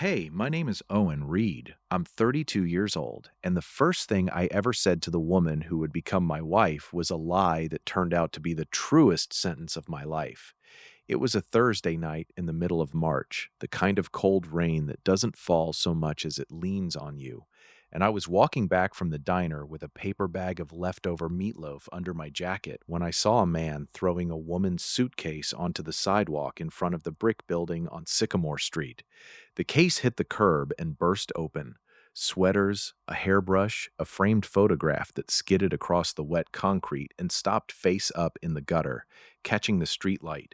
Hey, my name is Owen Reed. I'm 32 years old, and the first thing I ever said to the woman who would become my wife was a lie that turned out to be the truest sentence of my life. It was a Thursday night in the middle of March, the kind of cold rain that doesn't fall so much as it leans on you. And I was walking back from the diner with a paper bag of leftover meatloaf under my jacket when I saw a man throwing a woman's suitcase onto the sidewalk in front of the brick building on Sycamore Street. The case hit the curb and burst open. Sweaters, a hairbrush, a framed photograph that skidded across the wet concrete and stopped face up in the gutter, catching the streetlight.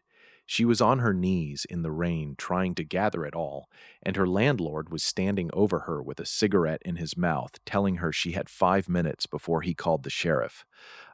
She was on her knees in the rain trying to gather it all, and her landlord was standing over her with a cigarette in his mouth, telling her she had 5 minutes before he called the sheriff.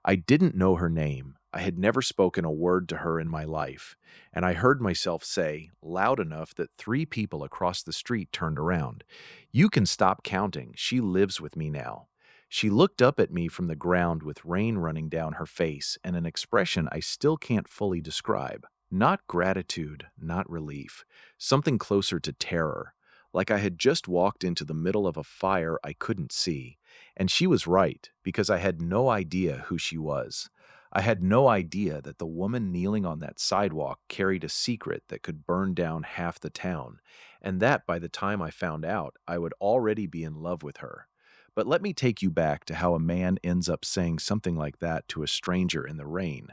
I didn't know her name. I had never spoken a word to her in my life, and I heard myself say, loud enough that three people across the street turned around, "You can stop counting. She lives with me now." She looked up at me from the ground with rain running down her face and an expression I still can't fully describe. Not gratitude, not relief, something closer to terror, like I had just walked into the middle of a fire I couldn't see. And she was right, because I had no idea who she was. I had no idea that the woman kneeling on that sidewalk carried a secret that could burn down half the town, and that by the time I found out, I would already be in love with her. But let me take you back to how a man ends up saying something like that to a stranger in the rain.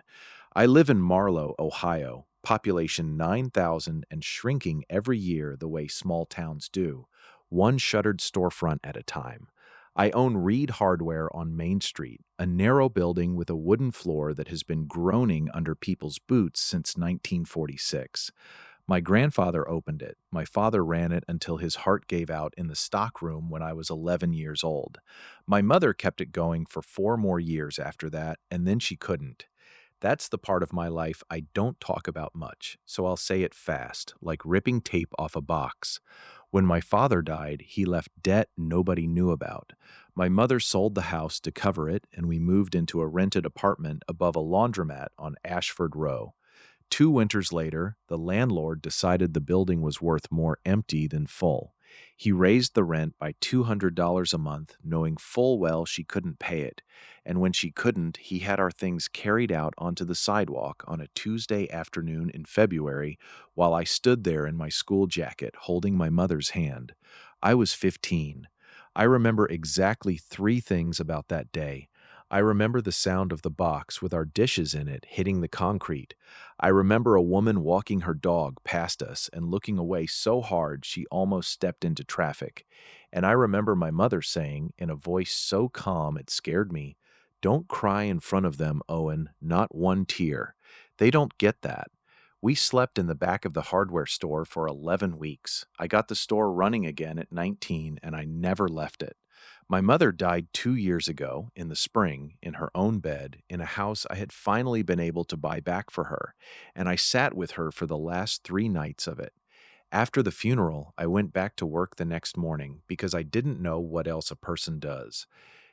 I live in Marlow, Ohio, population 9,000 and shrinking every year the way small towns do, one shuttered storefront at a time. I own Reed Hardware on Main Street, a narrow building with a wooden floor that has been groaning under people's boots since 1946. My grandfather opened it. My father ran it until his heart gave out in the stockroom when I was 11 years old. My mother kept it going for 4 more years after that, and then she couldn't. That's the part of my life I don't talk about much, so I'll say it fast, like ripping tape off a box. When my father died, he left debt nobody knew about. My mother sold the house to cover it, and we moved into a rented apartment above a laundromat on Ashford Row. 2 winters later, the landlord decided the building was worth more empty than full. He raised the rent by $200 a month, knowing full well she couldn't pay it. And when she couldn't, he had our things carried out onto the sidewalk on a Tuesday afternoon in February while I stood there in my school jacket holding my mother's hand. I was 15. I remember exactly 3 things about that day. I remember the sound of the box with our dishes in it hitting the concrete. I remember a woman walking her dog past us and looking away so hard she almost stepped into traffic. And I remember my mother saying, in a voice so calm it scared me, "Don't cry in front of them, Owen, not one tear. They don't get that." We slept in the back of the hardware store for 11 weeks. I got the store running again at 19, and I never left it. My mother died 2 years ago in the spring in her own bed in a house I had finally been able to buy back for her, and I sat with her for the last 3 nights of it. After the funeral, I went back to work the next morning because I didn't know what else a person does.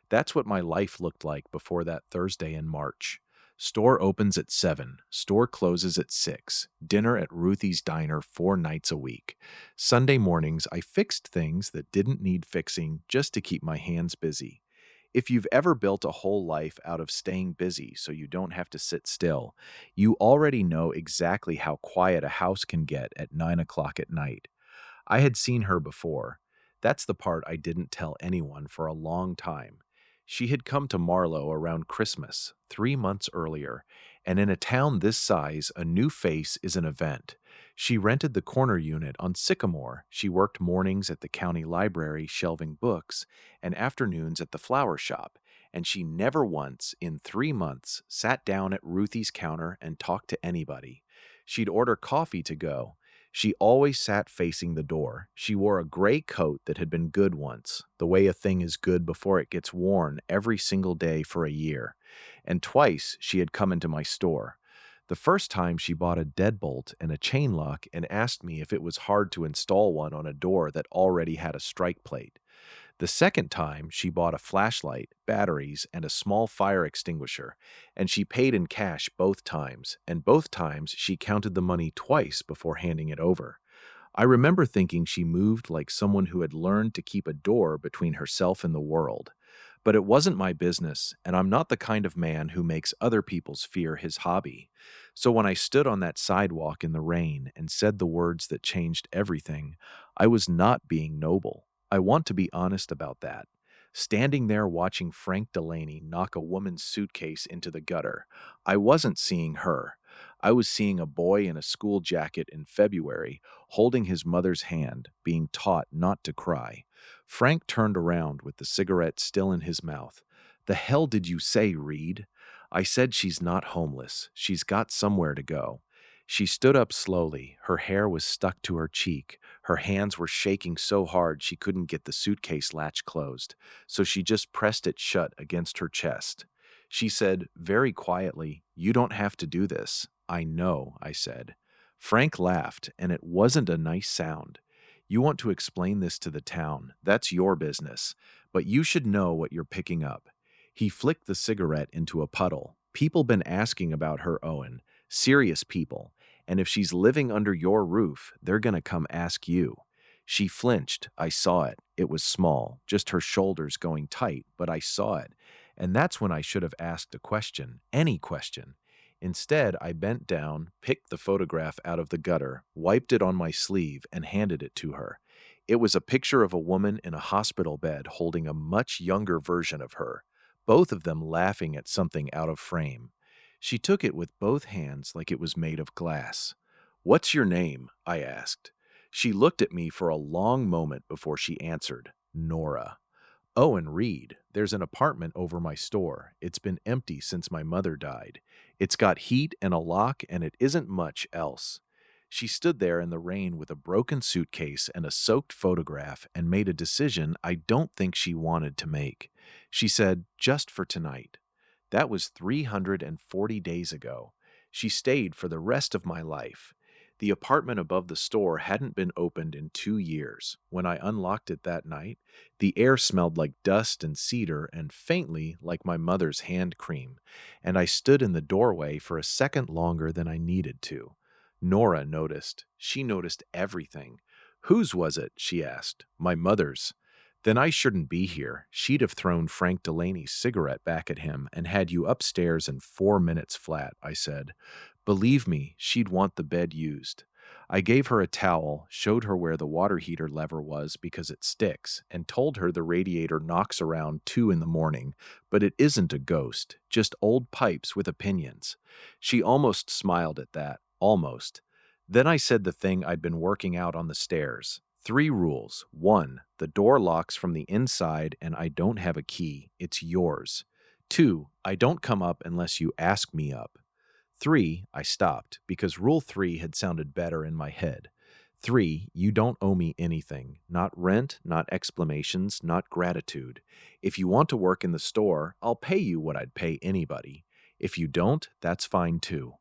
That's what my life looked like before that Thursday in March. Store opens at 7, store closes at 6, dinner at Ruthie's Diner 4 nights a week. Sunday mornings, I fixed things that didn't need fixing just to keep my hands busy. If you've ever built a whole life out of staying busy so you don't have to sit still, you already know exactly how quiet a house can get at 9 o'clock at night. I had seen her before. That's the part I didn't tell anyone for a long time. She had come to Marlow around Christmas, 3 months earlier, and in a town this size, a new face is an event. She rented the corner unit on Sycamore. She worked mornings at the county library shelving books and afternoons at the flower shop, and she never once, in 3 months, sat down at Ruthie's counter and talked to anybody. She'd order coffee to go. She always sat facing the door. She wore a gray coat that had been good once, the way a thing is good before it gets worn every single day for a year. And twice she had come into my store. The first time she bought a deadbolt and a chain lock and asked me if it was hard to install one on a door that already had a strike plate. The second time, she bought a flashlight, batteries, and a small fire extinguisher, and she paid in cash both times, and both times she counted the money twice before handing it over. I remember thinking she moved like someone who had learned to keep a door between herself and the world. But it wasn't my business, and I'm not the kind of man who makes other people's fear his hobby. So when I stood on that sidewalk in the rain and said the words that changed everything, I was not being noble. I want to be honest about that. Standing there watching Frank Delaney knock a woman's suitcase into the gutter, I wasn't seeing her. I was seeing a boy in a school jacket in February holding his mother's hand, being taught not to cry. Frank turned around with the cigarette still in his mouth. "The hell did you say, Reed?" "I said she's not homeless. She's got somewhere to go." She stood up slowly. Her hair was stuck to her cheek. Her hands were shaking so hard she couldn't get the suitcase latch closed, so she just pressed it shut against her chest. She said, very quietly, "You don't have to do this." "I know," I said. Frank laughed, and it wasn't a nice sound. "You want to explain this to the town. That's your business. But you should know what you're picking up." He flicked the cigarette into a puddle. "People been asking about her, Owen. Serious people. And if she's living under your roof, they're gonna come ask you." She flinched. I saw it. It was small, just her shoulders going tight, but I saw it. And that's when I should have asked a question, any question. Instead, I bent down, picked the photograph out of the gutter, wiped it on my sleeve, and handed it to her. It was a picture of a woman in a hospital bed holding a much younger version of her, both of them laughing at something out of frame. She took it with both hands like it was made of glass. "What's your name?" I asked. She looked at me for a long moment before she answered, "Nora." "Owen Reed, there's an apartment over my store. It's been empty since my mother died. It's got heat and a lock, and it isn't much else." She stood there in the rain with a broken suitcase and a soaked photograph and made a decision I don't think she wanted to make. She said, "Just for tonight." That was 340 days ago. She stayed for the rest of my life. The apartment above the store hadn't been opened in 2 years. When I unlocked it that night, the air smelled like dust and cedar and faintly like my mother's hand cream, and I stood in the doorway for a second longer than I needed to. Nora noticed. She noticed everything. "Whose was it?" she asked. "My mother's." "Then I shouldn't be here." She'd have thrown Frank Delaney's cigarette back at him and had you upstairs in 4 minutes flat, I said. "Believe me, she'd want the bed used." I gave her a towel, showed her where the water heater lever was because it sticks, and told her the radiator knocks around 2 in the morning, but it isn't a ghost, just old pipes with opinions. She almost smiled at that, almost. Then I said the thing I'd been working out on the stairs. 3 rules. 1, the door locks from the inside and I don't have a key. It's yours. 2, I don't come up unless you ask me up. 3, I stopped because rule 3 had sounded better in my head. 3, you don't owe me anything. Not rent, not explanations, not gratitude. If you want to work in the store, I'll pay you what I'd pay anybody. If you don't, that's fine too.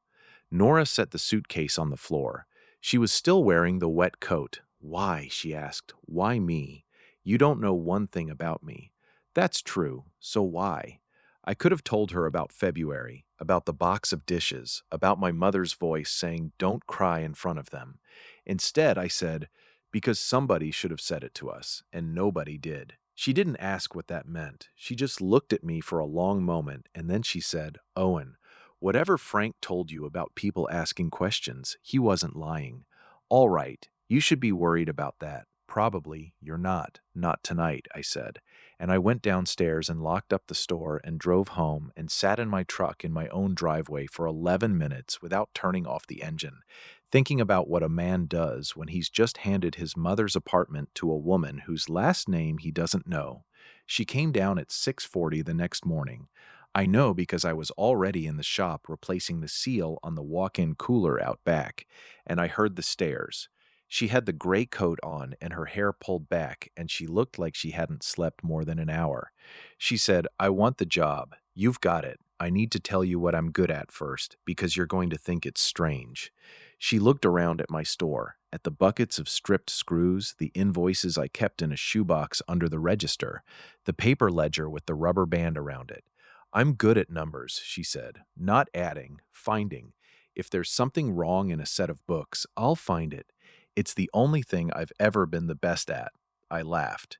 Nora set the suitcase on the floor. She was still wearing the wet coat. "Why?" she asked. "Why me? You don't know one thing about me." "That's true. So why?" I could have told her about February, about the box of dishes, about my mother's voice saying, "Don't cry in front of them." Instead, I said, "Because somebody should have said it to us, and nobody did." She didn't ask what that meant. She just looked at me for a long moment, and then she said, "Owen, whatever Frank told you about people asking questions, he wasn't lying. All right, you should be worried about that. Probably you're not. Not tonight," I said. And I went downstairs and locked up the store and drove home and sat in my truck in my own driveway for 11 minutes without turning off the engine, thinking about what a man does when he's just handed his mother's apartment to a woman whose last name he doesn't know. She came down at 6:40 the next morning. I know because I was already in the shop replacing the seal on the walk-in cooler out back, and I heard the stairs. She had the gray coat on and her hair pulled back, and she looked like she hadn't slept more than an hour. She said, "I want the job. You've got it. I need to tell you what I'm good at first, because you're going to think it's strange." She looked around at my store, at the buckets of stripped screws, the invoices I kept in a shoebox under the register, the paper ledger with the rubber band around it. "I'm good at numbers," she said. "Not adding, finding. If there's something wrong in a set of books, I'll find it. It's the only thing I've ever been the best at. I laughed.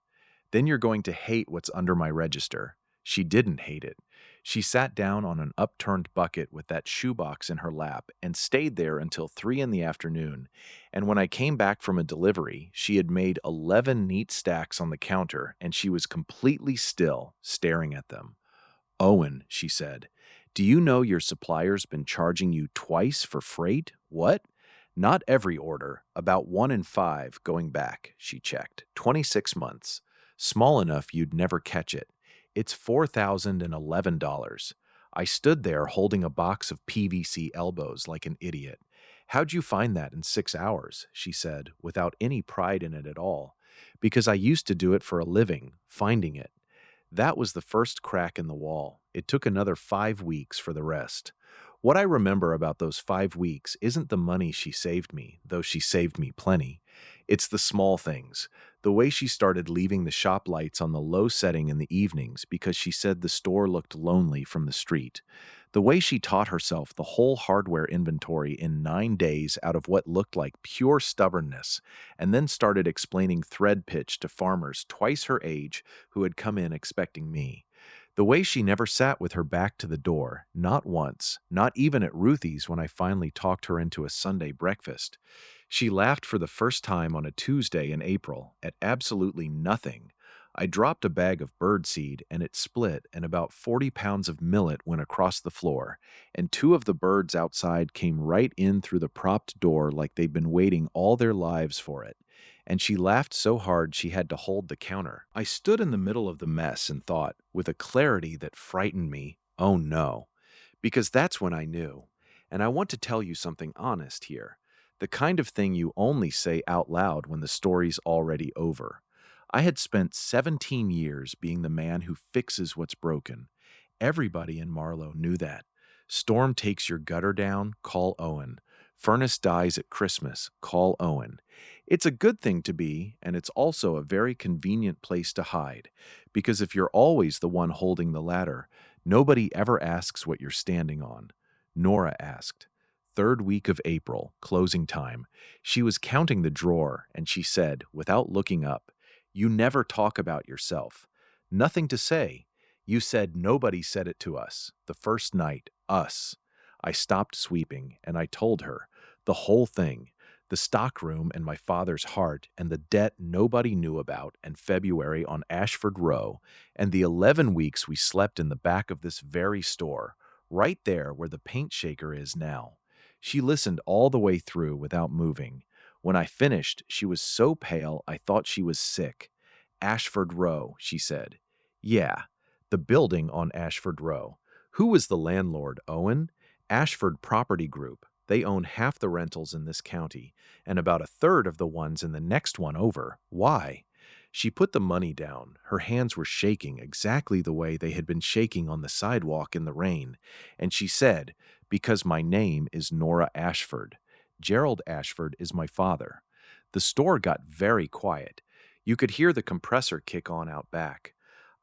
Then you're going to hate what's under my register. She didn't hate it. She sat down on an upturned bucket with that shoebox in her lap and stayed there until 3 in the afternoon. And when I came back from a delivery, she had made 11 neat stacks on the counter and she was completely still, staring at them. Owen, she said, do you know your supplier's been charging you twice for freight? What? Not every order, about 1 in 5 going back, she checked. 26 months. Small enough you'd never catch it. It's $4,011. I stood there holding a box of PVC elbows like an idiot. How'd you find that in 6 hours? She said, without any pride in it at all. Because I used to do it for a living, finding it. That was the first crack in the wall. It took another 5 weeks for the rest. What I remember about those 5 weeks isn't the money she saved me, though she saved me plenty. It's the small things. The way she started leaving the shop lights on the low setting in the evenings because she said the store looked lonely from the street. The way she taught herself the whole hardware inventory in 9 days out of what looked like pure stubbornness, and then started explaining thread pitch to farmers twice her age who had come in expecting me. The way she never sat with her back to the door, not once, not even at Ruthie's when I finally talked her into a Sunday breakfast. She laughed for the first time on a Tuesday in April at absolutely nothing. I dropped a bag of birdseed and it split, and about 40 pounds of millet went across the floor, and two of the birds outside came right in through the propped door like they'd been waiting all their lives for it. And she laughed so hard she had to hold the counter. I stood in the middle of the mess and thought, with a clarity that frightened me, oh no. Because that's when I knew. And I want to tell you something honest here. The kind of thing you only say out loud when the story's already over. I had spent 17 years being the man who fixes what's broken. Everybody in Marlow knew that. Storm takes your gutter down, call Owen. Furnace dies at Christmas, call Owen. It's a good thing to be, and it's also a very convenient place to hide, because if you're always the one holding the ladder, nobody ever asks what you're standing on. Nora asked. Third week of April, closing time. She was counting the drawer, and she said, without looking up, you never talk about yourself. Nothing to say. You said nobody said it to us. The first night, us. I stopped sweeping, and I told her. The whole thing. The stockroom and my father's heart, and the debt nobody knew about, and February on Ashford Row, and the 11 weeks we slept in the back of this very store, right there where the paint shaker is now. She listened all the way through without moving. When I finished, she was so pale I thought she was sick. Ashford Row, she said. Yeah, the building on Ashford Row. Who was the landlord, Owen? Ashford Property Group. They own half the rentals in this county, and about a third of the ones in the next one over. Why? She put the money down. Her hands were shaking exactly the way they had been shaking on the sidewalk in the rain, and she said, because my name is Nora Ashford. Gerald Ashford is my father. The store got very quiet. You could hear the compressor kick on out back.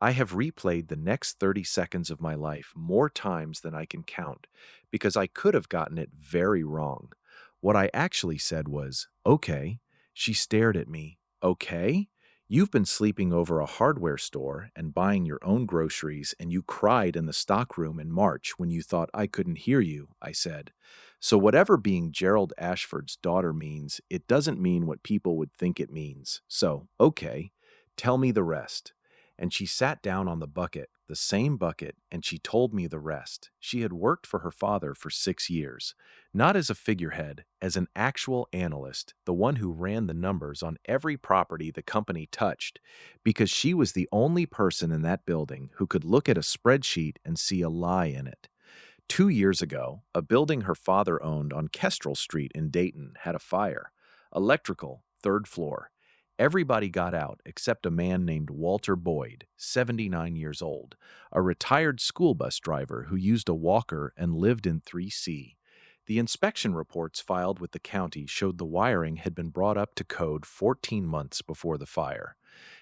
I have replayed the next 30 seconds of my life more times than I can count, because I could have gotten it very wrong. What I actually said was, okay. She stared at me. Okay? You've been sleeping over a hardware store and buying your own groceries, and you cried in the stockroom in March when you thought I couldn't hear you, I said. So whatever being Gerald Ashford's daughter means, it doesn't mean what people would think it means. So, okay, tell me the rest. And she sat down on the bucket, the same bucket, and she told me the rest. She had worked for her father for 6 years, not as a figurehead, as an actual analyst, the one who ran the numbers on every property the company touched, because she was the only person in that building who could look at a spreadsheet and see a lie in it. 2 years ago, a building her father owned on Kestrel Street in Dayton had a fire. Electrical, third floor. Everybody got out except a man named Walter Boyd, 79 years old, a retired school bus driver who used a walker and lived in 3C. The inspection reports filed with the county showed the wiring had been brought up to code 14 months before the fire.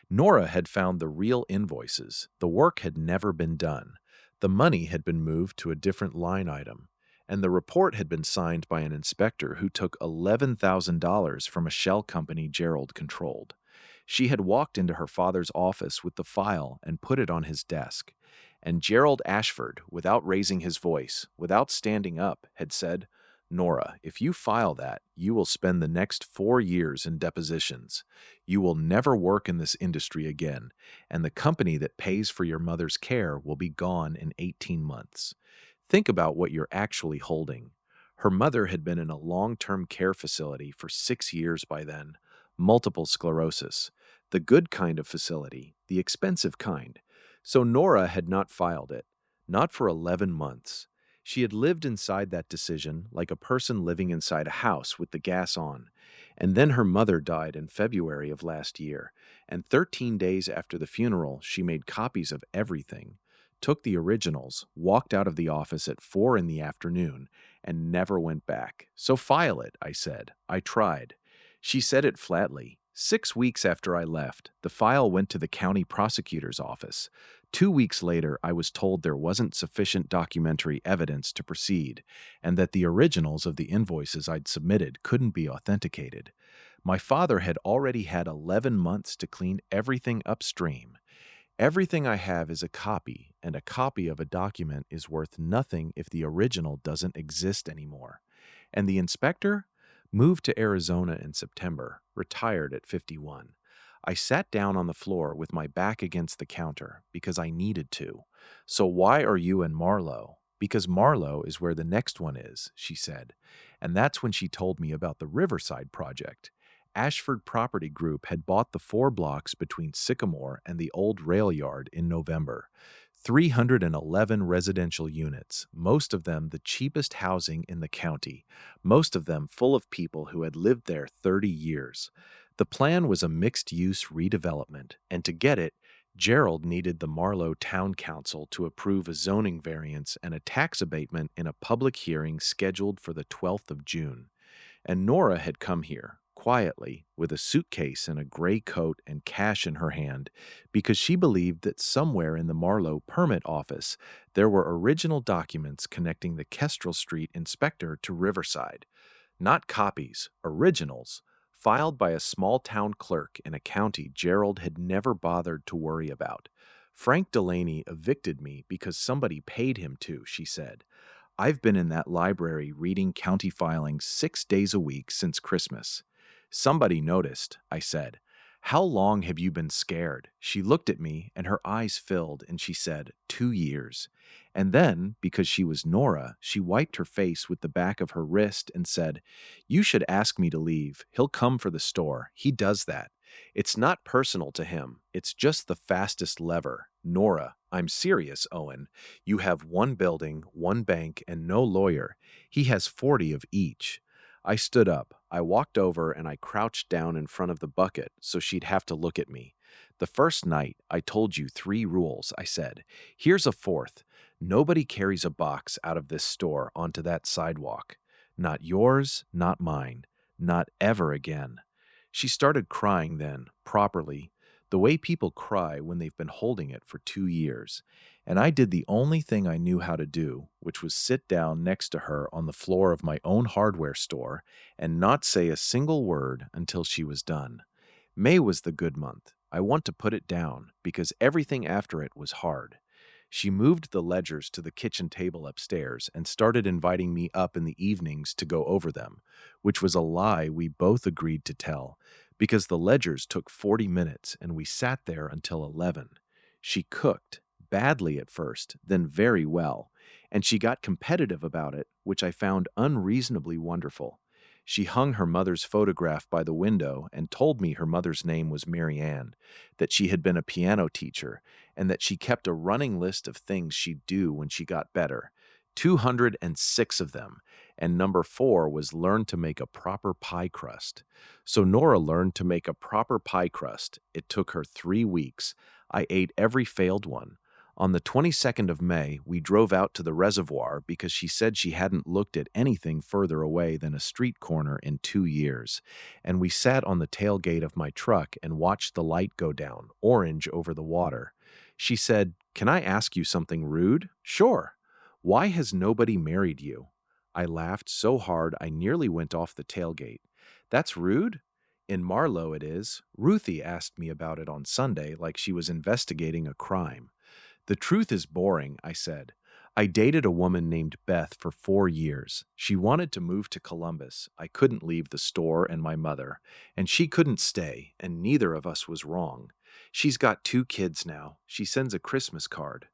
Nora had found the real invoices. The work had never been done. The money had been moved to a different line item. and the report had been signed by an inspector who took $11,000 from a shell company Gerald controlled. She had walked into her father's office with the file and put it on his desk. And Gerald Ashford, without raising his voice, without standing up, had said, "Nora, if you file that, you will spend the next 4 years in depositions. You will never work in this industry again, and the company that pays for your mother's care will be gone in 18 months. Think about what you're actually holding." Her mother had been in a long-term care facility for 6 years by then, multiple sclerosis, the good kind of facility, the expensive kind. So Nora had not filed it, not for 11 months. She had lived inside that decision like a person living inside a house with the gas on. And then her mother died in February of last year, and 13 days after the funeral, she made copies of everything, took the originals, walked out of the office at 4 in the afternoon, and never went back. "So file it," I said. I tried. She said it flatly. 6 weeks after I left, the file went to the county prosecutor's office. 2 weeks later, I was told there wasn't sufficient documentary evidence to proceed, and that the originals of the invoices I'd submitted couldn't be authenticated. My father had already had 11 months to clean everything upstream. Everything I have is a copy, and a copy of a document is worth nothing if the original doesn't exist anymore. And the inspector moved to Arizona in September, retired at 51. I sat down on the floor with my back against the counter because I needed to. "So why are you in Marlow?" "Because Marlow is where the next one is," she said. And that's when she told me about the Riverside project. Ashford Property Group had bought the 4 blocks between Sycamore and the old rail yard in November. 311 residential units, most of them the cheapest housing in the county, most of them full of people who had lived there 30 years. The plan was a mixed-use redevelopment, and to get it, Gerald needed the Marlow Town Council to approve a zoning variance and a tax abatement in a public hearing scheduled for the 12th of June. And Nora had come here, quietly, with a suitcase and a gray coat and cash in her hand, because she believed that somewhere in the Marlow permit office there were original documents connecting the Kestrel Street inspector to Riverside. Not copies, originals, filed by a small-town clerk in a county Gerald had never bothered to worry about. "Frank Delaney evicted me because somebody paid him to," she said. "I've been in that library reading county filings 6 days a week since Christmas." "Somebody noticed," I said. "How long have you been scared?" She looked at me, and her eyes filled, and she said, 2 years. And then, because she was Nora, she wiped her face with the back of her wrist and said, "You should ask me to leave. He'll come for the store. He does that. It's not personal to him. It's just the fastest lever. Nora, I'm serious, Owen. You have one building, one bank, and no lawyer. He has 40 of each." I stood up. I walked over and I crouched down in front of the bucket so she'd have to look at me. "The first night, I told you 3 rules," I said. "Here's a fourth. Nobody carries a box out of this store onto that sidewalk. Not yours, not mine. Not ever again." She started crying then, properly, the way people cry when they've been holding it for 2 years. And I did the only thing I knew how to do, which was sit down next to her on the floor of my own hardware store and not say a single word until she was done. May was the good month. I want to put it down because everything after it was hard. She moved the ledgers to the kitchen table upstairs and started inviting me up in the evenings to go over them, which was a lie we both agreed to tell, because the ledgers took 40 minutes and we sat there until 11. She cooked, badly at first, then very well, and she got competitive about it, which I found unreasonably wonderful. She hung her mother's photograph by the window and told me her mother's name was Mary Ann, that she had been a piano teacher, and that she kept a running list of things she'd do when she got better. 206 of them, and number 4 was learn to make a proper pie crust. So Nora learned to make a proper pie crust. It took her 3 weeks. I ate every failed one. On the 22nd of May, we drove out to the reservoir because she said she hadn't looked at anything further away than a street corner in 2 years, and we sat on the tailgate of my truck and watched the light go down, orange over the water. She said, "Can I ask you something rude?" "Sure." "Why has nobody married you?" I laughed so hard I nearly went off the tailgate. That's rude? In Marlow it is. Ruthie asked me about it on Sunday like she was investigating a crime. The truth is boring, I said. I dated a woman named Beth for 4 years. She wanted to move to Columbus. I couldn't leave the store and my mother, and she couldn't stay, and neither of us was wrong. She's got 2 kids now. She sends a Christmas card.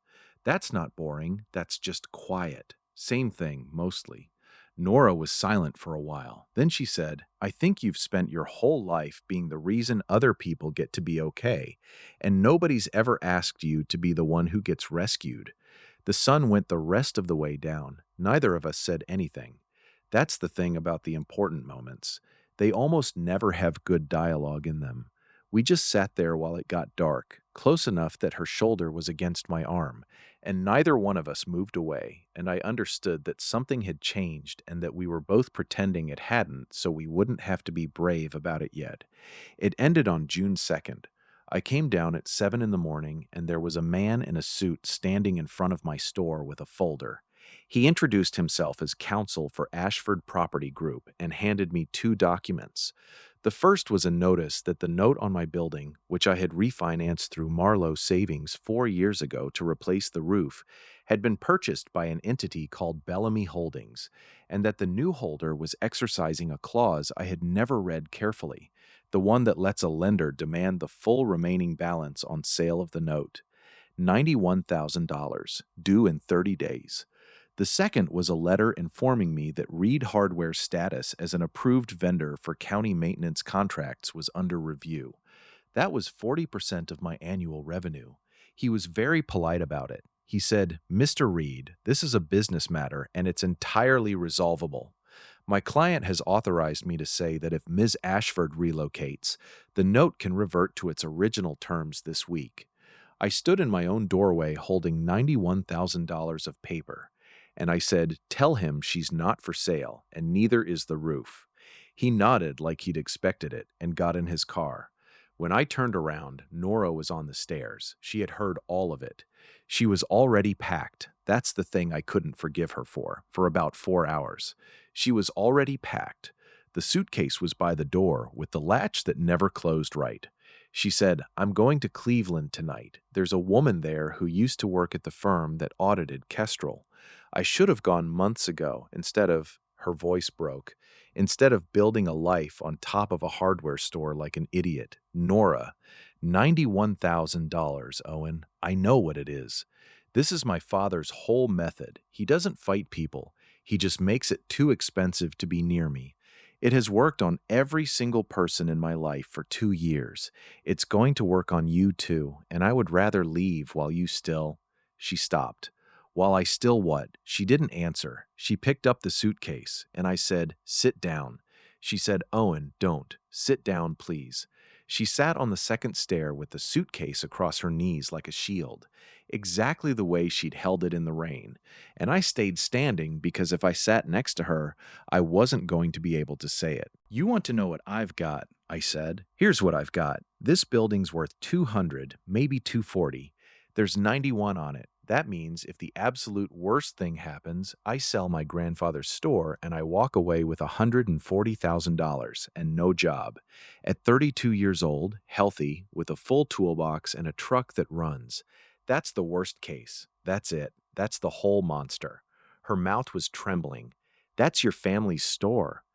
That's not boring, that's just quiet. Same thing, mostly. Nora was silent for a while. Then she said, I think you've spent your whole life being the reason other people get to be okay, and nobody's ever asked you to be the one who gets rescued. The sun went the rest of the way down. Neither of us said anything. That's the thing about the important moments. They almost never have good dialogue in them. We just sat there while it got dark, close enough that her shoulder was against my arm, and neither one of us moved away, and I understood that something had changed and that we were both pretending it hadn't so we wouldn't have to be brave about it yet. It ended on June 2nd. I came down at 7 in the morning, and there was a man in a suit standing in front of my store with a folder. He introduced himself as counsel for Ashford Property Group and handed me 2 documents. The first was a notice that the note on my building, which I had refinanced through Marlowe Savings 4 years ago to replace the roof, had been purchased by an entity called Bellamy Holdings, and that the new holder was exercising a clause I had never read carefully, the one that lets a lender demand the full remaining balance on sale of the note. $91,000, due in 30 days. The second was a letter informing me that Reed Hardware's status as an approved vendor for county maintenance contracts was under review. That was 40% of my annual revenue. He was very polite about it. He said, Mr. Reed, this is a business matter and it's entirely resolvable. My client has authorized me to say that if Ms. Ashford relocates, the note can revert to its original terms this week. I stood in my own doorway holding $91,000 of paper, and I said, tell him she's not for sale, and neither is the roof. He nodded like he'd expected it and got in his car. When I turned around, Nora was on the stairs. She had heard all of it. She was already packed. That's the thing I couldn't forgive her for about 4 hours. She was already packed. The suitcase was by the door with the latch that never closed right. She said, I'm going to Cleveland tonight. There's a woman there who used to work at the firm that audited Kestrel. I should have gone months ago her voice broke, instead of building a life on top of a hardware store like an idiot. Nora, $91,000, Owen. I know what it is. This is my father's whole method. He doesn't fight people. He just makes it too expensive to be near me. It has worked on every single person in my life for 2 years. It's going to work on you too, and I would rather leave while you still. She stopped. While I still what? She didn't answer. She picked up the suitcase, and I said, sit down. She said, Owen, don't. Sit down, please. She sat on the second stair with the suitcase across her knees like a shield, exactly the way she'd held it in the rain, and I stayed standing because if I sat next to her, I wasn't going to be able to say it. You want to know what I've got, I said. Here's what I've got. This building's worth 200, maybe 240. There's 91 on it. That means if the absolute worst thing happens, I sell my grandfather's store and I walk away with $140,000 and no job. At 32 years old, healthy, with a full toolbox and a truck that runs. That's the worst case. That's it. That's the whole monster. Her mouth was trembling. That's your family's store.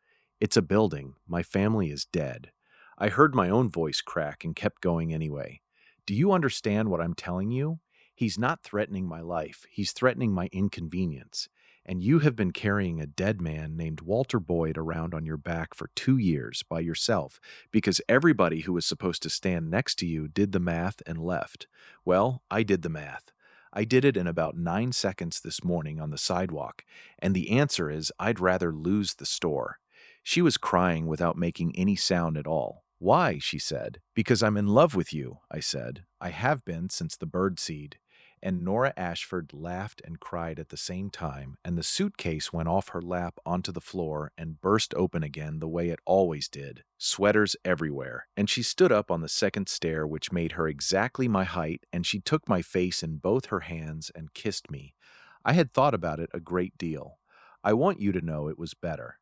It's a building. My family is dead. I heard my own voice crack and kept going anyway. Do you understand what I'm telling you? He's not threatening my life. He's threatening my inconvenience. And you have been carrying a dead man named Walter Boyd around on your back for 2 years by yourself because everybody who was supposed to stand next to you did the math and left. Well, I did the math. I did it in about 9 seconds this morning on the sidewalk, and the answer is I'd rather lose the store. She was crying without making any sound at all. Why? She said. Because I'm in love with you, I said. I have been since the birdseed. And Nora Ashford laughed and cried at the same time, and the suitcase went off her lap onto the floor and burst open again the way it always did, sweaters everywhere. And she stood up on the second stair, which made her exactly my height, and she took my face in both her hands and kissed me. I had thought about it a great deal. I want you to know it was better.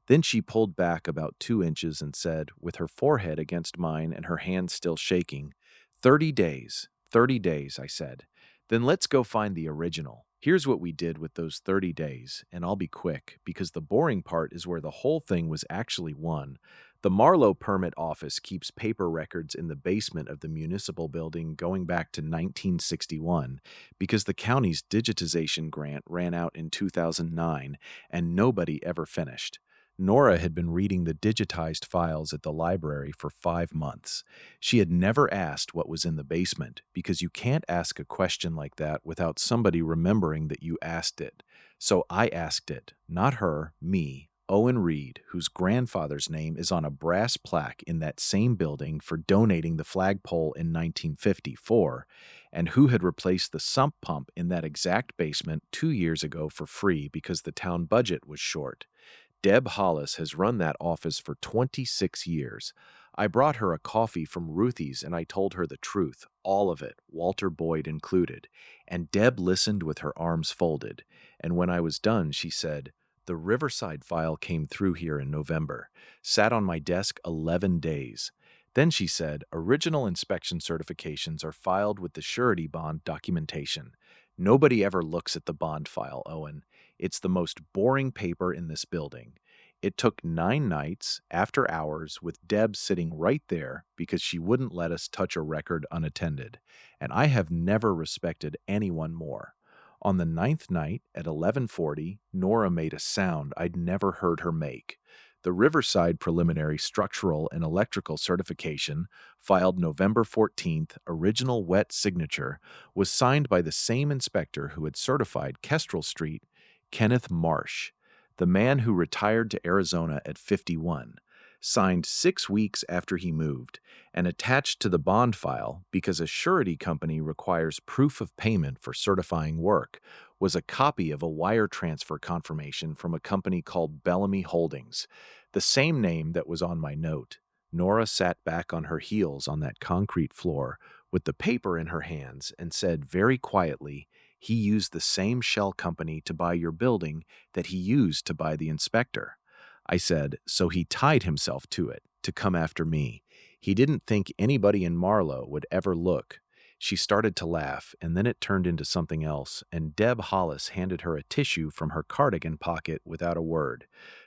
Then she pulled back about 2 inches and said, with her forehead against mine and her hand still shaking, 30 days. 30 days, I said. Then let's go find the original. Here's what we did with those 30 days, and I'll be quick, because the boring part is where the whole thing was actually won. The Marlowe Permit Office keeps paper records in the basement of the municipal building going back to 1961 because the county's digitization grant ran out in 2009 and nobody ever finished. Nora had been reading the digitized files at the library for 5 months. She had never asked what was in the basement because you can't ask a question like that without somebody remembering that you asked it. So I asked it, not her, me, Owen Reed, whose grandfather's name is on a brass plaque in that same building for donating the flagpole in 1954, and who had replaced the sump pump in that exact basement 2 years ago for free because the town budget was short. Deb Hollis has run that office for 26 years. I brought her a coffee from Ruthie's and I told her the truth, all of it, Walter Boyd included. And Deb listened with her arms folded. And when I was done, she said, "The Riverside file came through here in November, sat on my desk 11 days. Then she said, original inspection certifications are filed with the surety bond documentation. Nobody ever looks at the bond file, Owen. It's the most boring paper in this building. It took 9 nights, after hours, with Deb sitting right there because she wouldn't let us touch a record unattended. And I have never respected anyone more. On the ninth night, at 11:40, Nora made a sound I'd never heard her make. The Riverside Preliminary Structural and Electrical Certification, filed November 14th, original wet signature, was signed by the same inspector who had certified Kestrel Street, Kenneth Marsh, the man who retired to Arizona at 51, signed 6 weeks after he moved, and attached to the bond file, because a surety company requires proof of payment for certifying work, was a copy of a wire transfer confirmation from a company called Bellamy Holdings, the same name that was on my note. Nora sat back on her heels on that concrete floor with the paper in her hands and said very quietly, "He used the same shell company to buy your building that he used to buy the inspector." I said, "So he tied himself to it, to come after me. He didn't think anybody in Marlowe would ever look." She started to laugh, and then it turned into something else, and Deb Hollis handed her a tissue from her cardigan pocket without a word.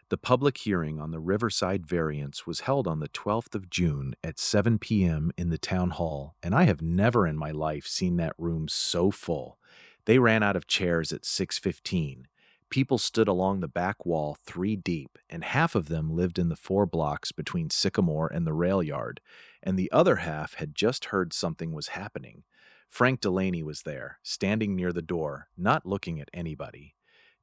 The public hearing on the Riverside variance was held on the 12th of June at 7 p.m. in the town hall, and I have never in my life seen that room so full. They ran out of chairs at 6:15. People stood along the back wall 3 deep, and half of them lived in the 4 blocks between Sycamore and the rail yard, and the other half had just heard something was happening. Frank Delaney was there, standing near the door, not looking at anybody.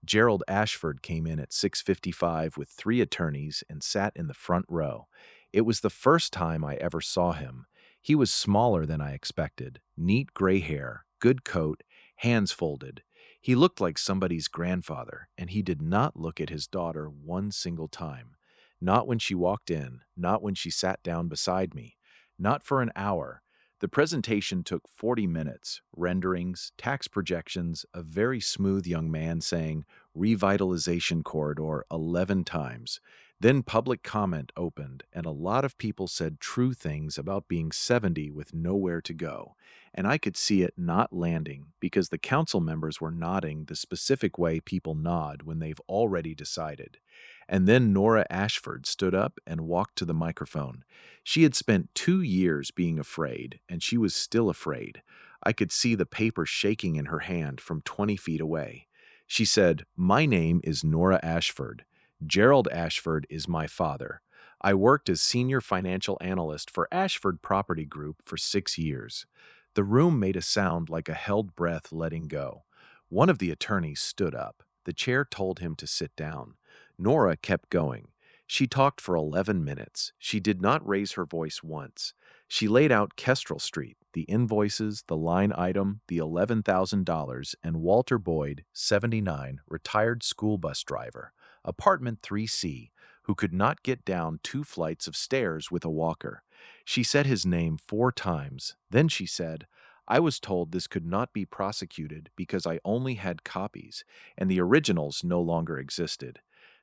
Gerald Ashford came in at 6:55 with 3 attorneys and sat in the front row. It was the first time I ever saw him. He was smaller than I expected, neat gray hair, good coat, hands folded. He looked like somebody's grandfather, and he did not look at his daughter one single time. Not when she walked in, not when she sat down beside me, not for an hour. The presentation took 40 minutes, renderings, tax projections, a very smooth young man saying revitalization corridor 11 times. Then public comment opened, and a lot of people said true things about being 70 with nowhere to go. And I could see it not landing because the council members were nodding the specific way people nod when they've already decided. And then Nora Ashford stood up and walked to the microphone. She had spent 2 years being afraid, and she was still afraid. I could see the paper shaking in her hand from 20 feet away. She said, "My name is Nora Ashford. Gerald Ashford is my father. I worked as senior financial analyst for Ashford Property Group for 6 years." The room made a sound like a held breath letting go. One of the attorneys stood up. The chair told him to sit down. Nora kept going. She talked for 11 minutes. She did not raise her voice once. She laid out Kestrel Street, the invoices, the line item, the $11,000, and Walter Boyd, 79, retired school bus driver, apartment 3C, who could not get down 2 flights of stairs with a walker. She said his name 4 times. Then she said, I was told this could not be prosecuted because I only had copies, and the originals no longer existed.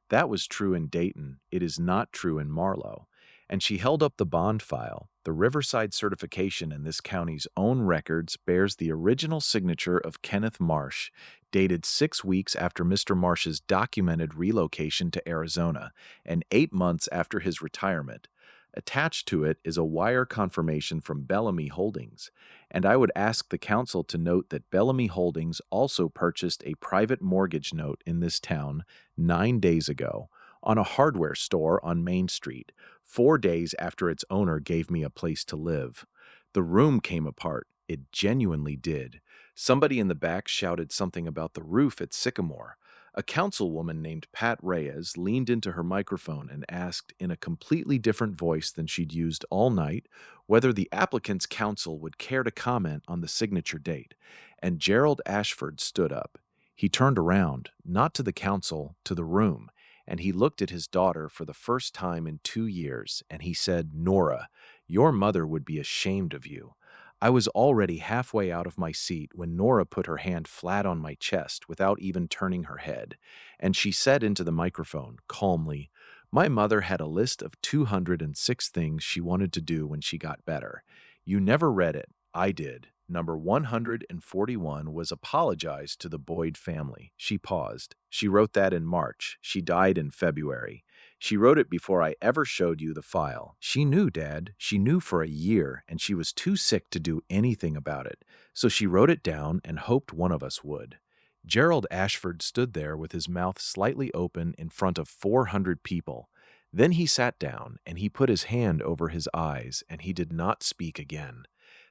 That was true in Dayton. It is not true in Marlow. And she held up the bond file. The Riverside certification in this county's own records bears the original signature of Kenneth Marsh, dated 6 weeks after Mr. Marsh's documented relocation to Arizona and 8 months after his retirement. Attached to it is a wire confirmation from Bellamy Holdings, and I would ask the council to note that Bellamy Holdings also purchased a private mortgage note in this town 9 days ago on a hardware store on Main Street, 4 days after its owner gave me a place to live. The room came apart. It genuinely did. Somebody in the back shouted something about the roof at Sycamore. A councilwoman named Pat Reyes leaned into her microphone and asked, in a completely different voice than she'd used all night, whether the applicant's counsel would care to comment on the signature date. And Gerald Ashford stood up. He turned around, not to the council, to the room, and he looked at his daughter for the first time in 2 years, and he said, "Nora, your mother would be ashamed of you." I was already halfway out of my seat when Nora put her hand flat on my chest without even turning her head, and she said into the microphone, calmly, "My mother had a list of 206 things she wanted to do when she got better. You never read it. I did. Number 141 was apologize to the Boyd family." She paused. "She wrote that in March. She died in February. She wrote it before I ever showed you the file. She knew, Dad. She knew for a year, and she was too sick to do anything about it. So she wrote it down and hoped one of us would." Gerald Ashford stood there with his mouth slightly open in front of 400 people. Then he sat down, and he put his hand over his eyes, and he did not speak again.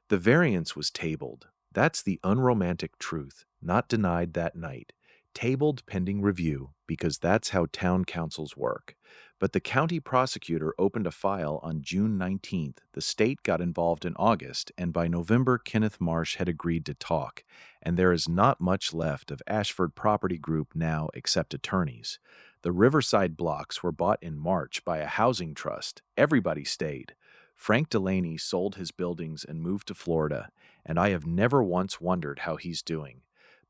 The variance was tabled. That's the unromantic truth, not denied that night. Tabled pending review, because that's how town councils work. But the county prosecutor opened a file on June 19th, the state got involved in August, and by November, Kenneth Marsh had agreed to talk, and there is not much left of Ashford Property Group now except attorneys. The Riverside blocks were bought in March by a housing trust. Everybody stayed. Frank Delaney sold his buildings and moved to Florida, and I have never once wondered how he's doing.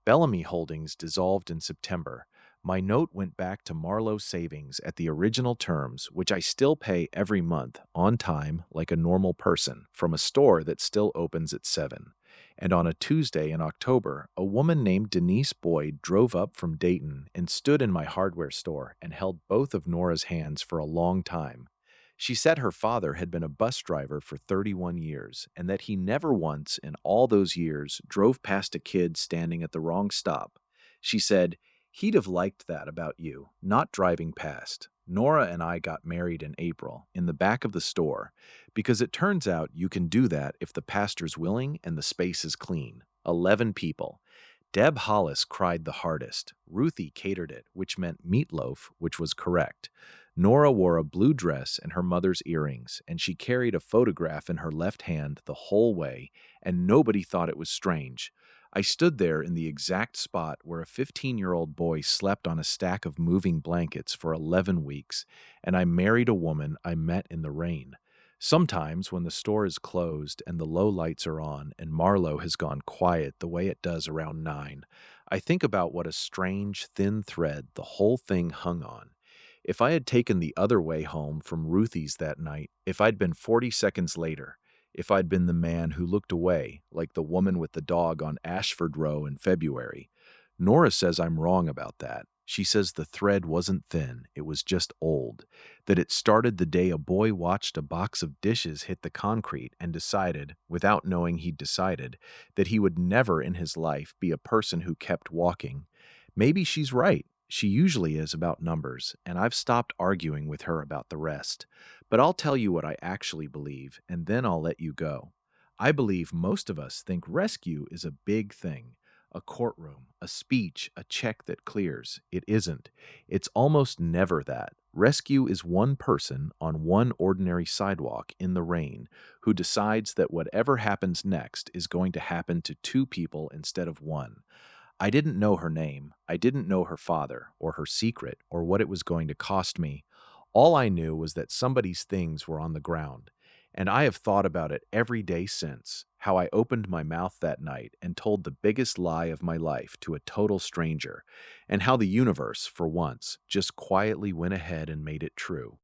Bellamy Holdings dissolved in September. My note went back to Marlowe Savings at the original terms, which I still pay every month, on time, like a normal person, from a store that still opens at 7. And on a Tuesday in October, a woman named Denise Boyd drove up from Dayton and stood in my hardware store and held both of Nora's hands for a long time. She said her father had been a bus driver for 31 years and that he never once in all those years drove past a kid standing at the wrong stop. She said, "He'd have liked that about you, not driving past." Nora and I got married in April, in the back of the store, because it turns out you can do that if the pastor's willing and the space is clean. 11 people. Deb Hollis cried the hardest. Ruthie catered it, which meant meatloaf, which was correct. Nora wore a blue dress and her mother's earrings, and she carried a photograph in her left hand the whole way, and nobody thought it was strange. I stood there in the exact spot where a 15-year-old boy slept on a stack of moving blankets for 11 weeks, and I married a woman I met in the rain. Sometimes, when the store is closed and the low lights are on and Marlowe has gone quiet the way it does around 9, I think about what a strange, thin thread the whole thing hung on. If I had taken the other way home from Ruthie's that night, if I'd been 40 seconds later, if I'd been the man who looked away, like the woman with the dog on Ashford Row in February. Nora says I'm wrong about that. She says the thread wasn't thin, it was just old. That it started the day a boy watched a box of dishes hit the concrete and decided, without knowing he'd decided, that he would never in his life be a person who kept walking. Maybe she's right. She usually is about numbers, and I've stopped arguing with her about the rest. But I'll tell you what I actually believe, and then I'll let you go. I believe most of us think rescue is a big thing. A courtroom, a speech, a check that clears. It isn't. It's almost never that. Rescue is one person on one ordinary sidewalk in the rain who decides that whatever happens next is going to happen to two people instead of one. I didn't know her name. I didn't know her father, or her secret, or what it was going to cost me. All I knew was that somebody's things were on the ground. And I have thought about it every day since, how I opened my mouth that night and told the biggest lie of my life to a total stranger, and how the universe, for once, just quietly went ahead and made it true.